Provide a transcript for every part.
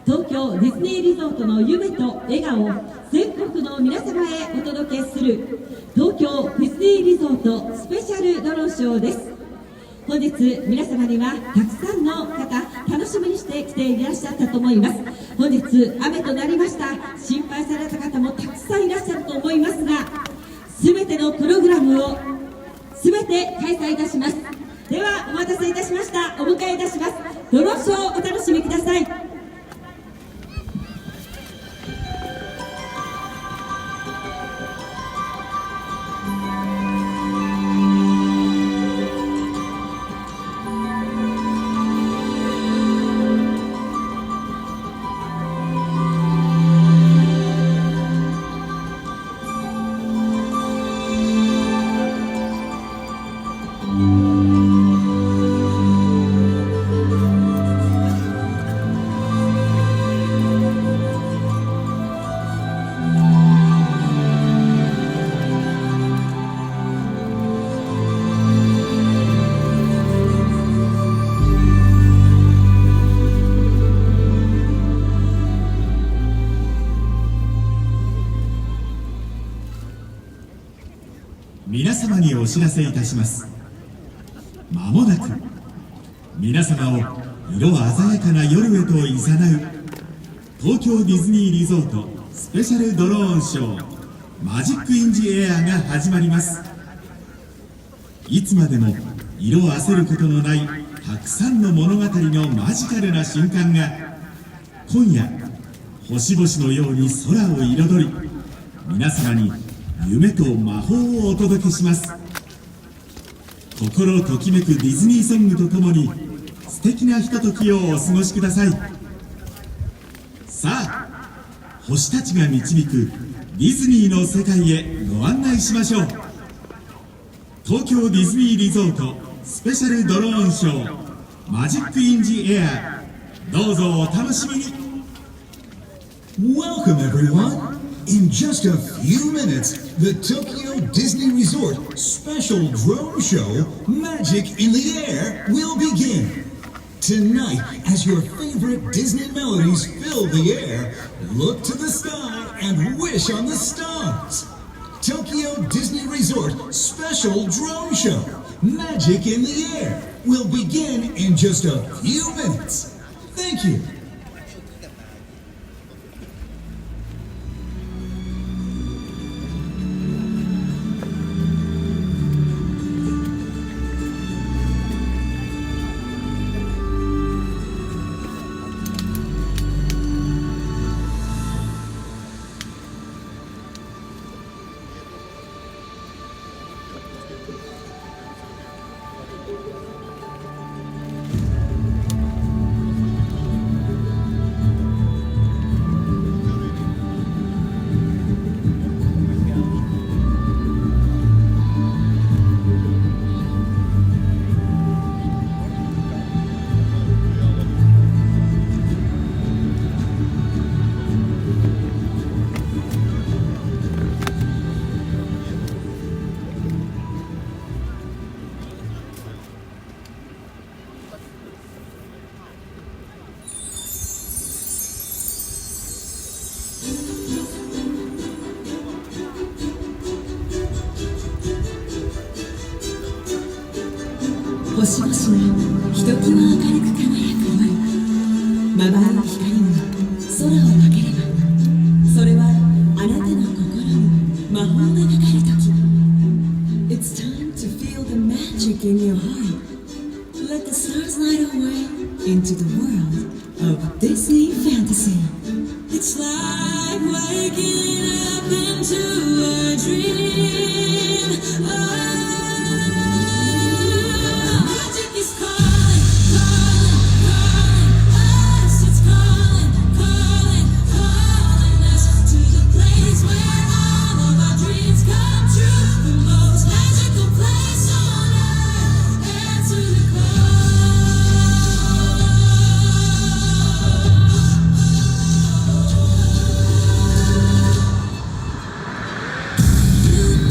東京ディズニーリゾートの夢と笑顔を全国の皆様へお届けする東京ディズニーリゾートスペシャルドローンショーです。本日皆様にはたくさんの方楽しみにして来ていらっしゃったと思います。本日雨となりました。心配された方もたくさんいらっしゃると思いますが、全てのプログラムを全て開催いたします。ではお待たせいたしました。お迎えいたします。ドローンショーをお楽しみください。皆様にお知らせいたします。まもなく皆様を色鮮やかな夜へと誘う東京ディズニーリゾートスペシャルドローンショーマジック・イン・ジ・エアが始まります。いつまでも色あせることのないたくさんの物語のマジカルな瞬間が今夜星々のように空を彩り、皆様に夢と魔法をお届けします。心ときめくディズニーソングとともに素敵なひとときをお過ごしください。さあ、星たちが導くディズニーの世界へご案内しましょう。東京ディズニーリゾートスペシャルドローンショーマジック・イン・ジ・エア、どうぞお楽しみに。 Welcome everyone! In just a few minutes, the Tokyo Disney Resort special drone show, Magic in the Air, will begin. Tonight, as your favorite Disney melodies fill the air, look to the sky and wish on the stars. Tokyo Disney Resort special drone show, Magic in the Air, will begin in just a few minutes. Thank you.星々がひときわ明るく輝く夜、まばらの光が空をかければ、それはあなたの心に魔法がかかるとき。 It's time to feel the magic in your heart. Let the stars light our way into the world of Disney fantasy. It's like waking up into a dream. You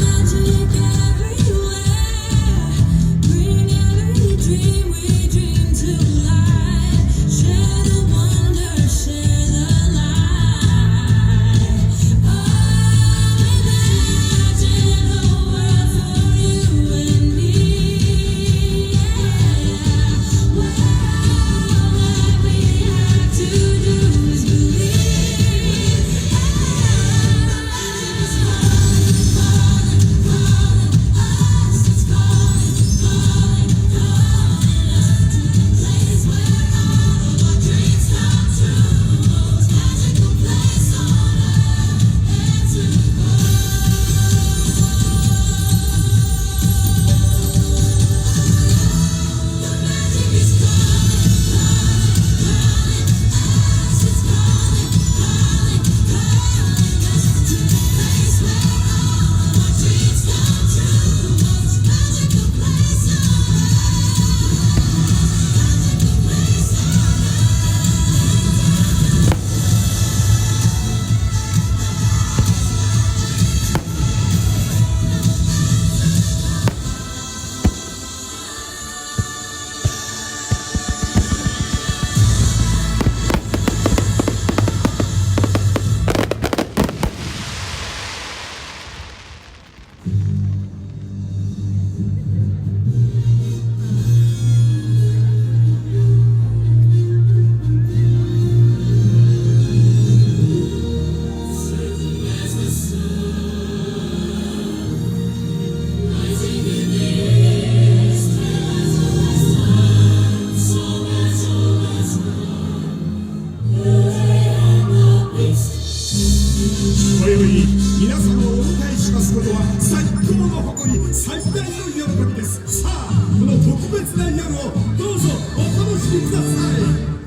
こよい皆様をお迎えしますことは最高の誇り、最大の喜びです。さあ、この特別な夜をどうぞお楽しみください。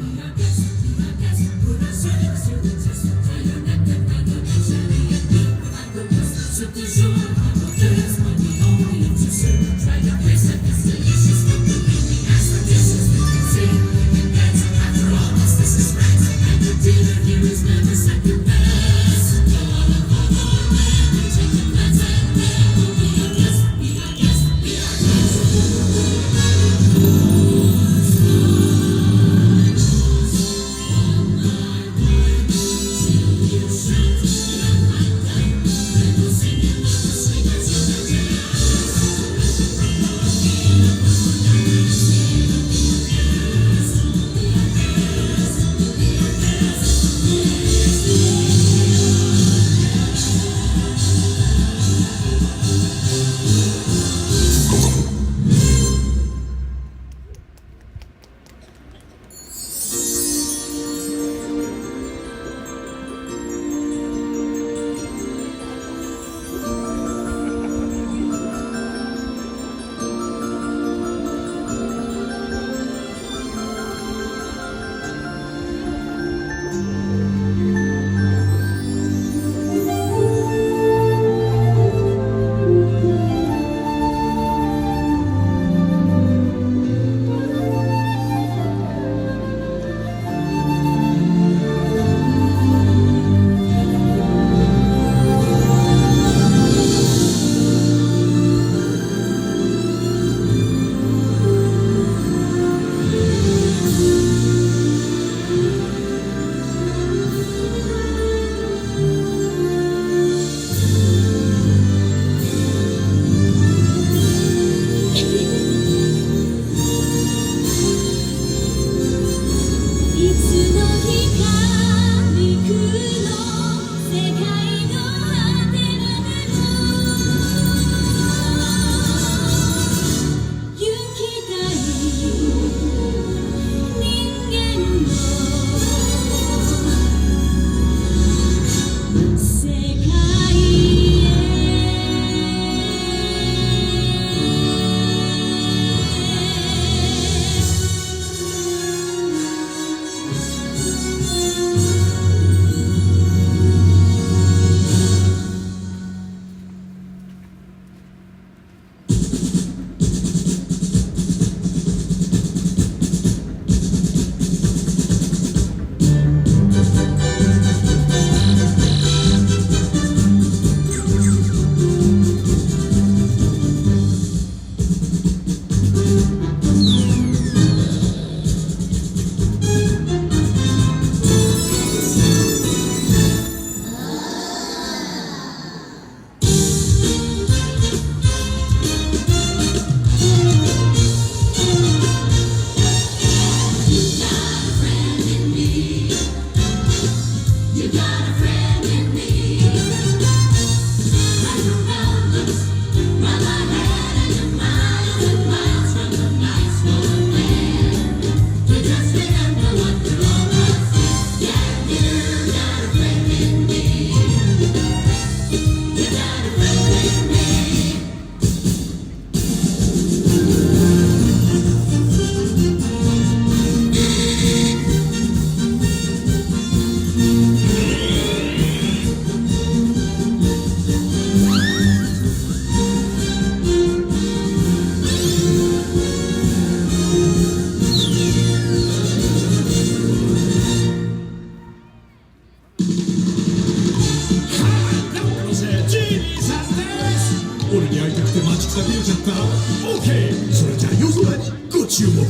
注目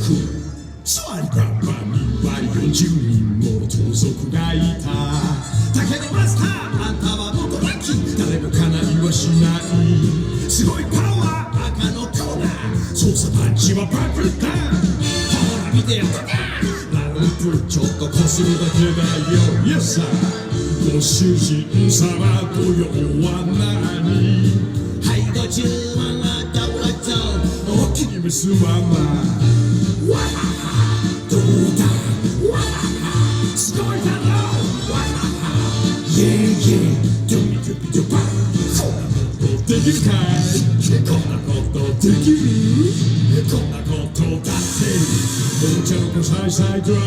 座り看板には40人もの盗賊がいただけどマスターあんたは元ラッキー誰もかないはしないすごいパワー赤のコーナー操作パンチはバブルダウンほら見てよランプちょっとこするだけだよ Yes sir ご主人様ご用は何はいご注文はどうぞお気に召すままわははどうだわははすごいだろわははイェイイェイどサイドライ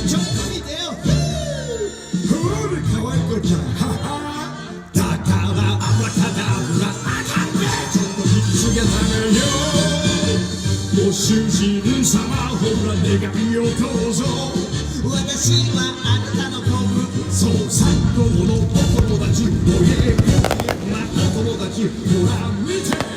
ちょっと見てよほら可愛い子ちゃんははだからアブラカダブラあかんねちょっと引きつけたねよご主人様ほら願いをどうぞ私はあなたの僕そう最高のお友達おえなお友達ほら見て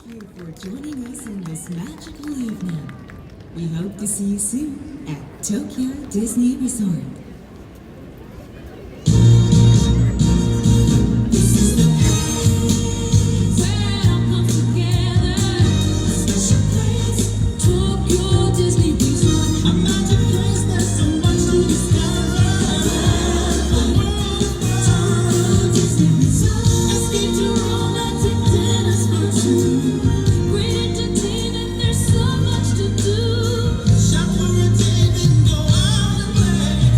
you for joining us in this magical evening. We hope to see you soon at Tokyo Disney Resort. Shop for a day, then go out and play.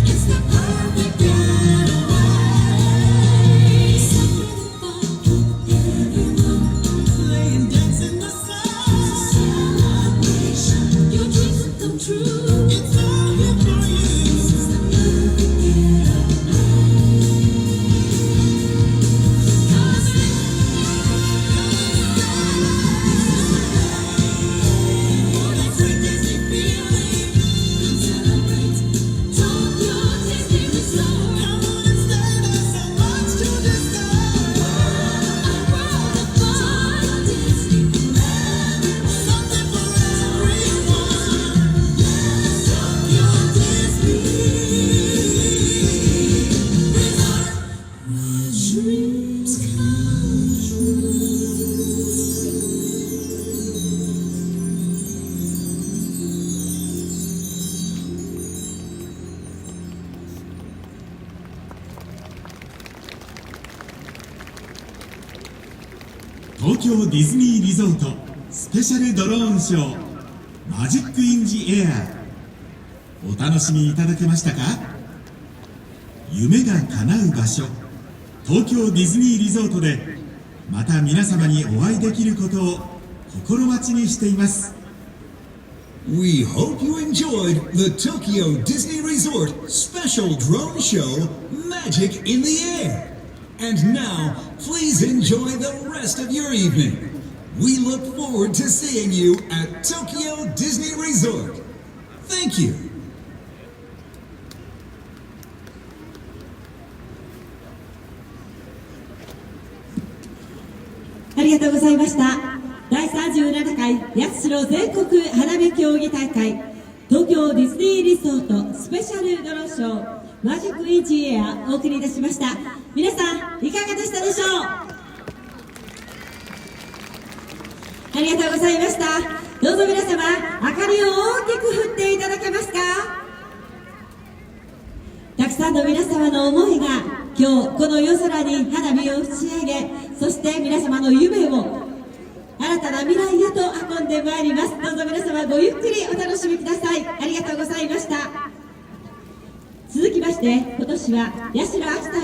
dreams come true. 東京ディズニーリゾートスペシャルドローンショーマジックインジエア、お楽しみいただけましたか？夢が叶う場所、東京ディズニーリゾートでまた皆様にお会いできることを心待ちにしています。 We hope you enjoyed the Tokyo Disney Resort Special Drone Show Magic in the Air. And now, please enjoy the rest of your evening. We look forward to seeing you at Tokyo Disney Resort. Thank you. ありがとうございました。第37回八代全国花火競技大会東京ディズニーリゾートスペシャルドローンショーマジックインジエアお送りいたしました。皆さんいかがでしたでしょう？ありがとうございました。どうぞ皆様明かりを大きく振っていただけますか？たくさんの皆様の思いが今日この夜空に花火を打ち上げ、そして皆様の夢を新たな未来へと運んでまいります。どうぞ皆様ごゆっくりお楽しみください。ありがとうございました。続きまして今年は八代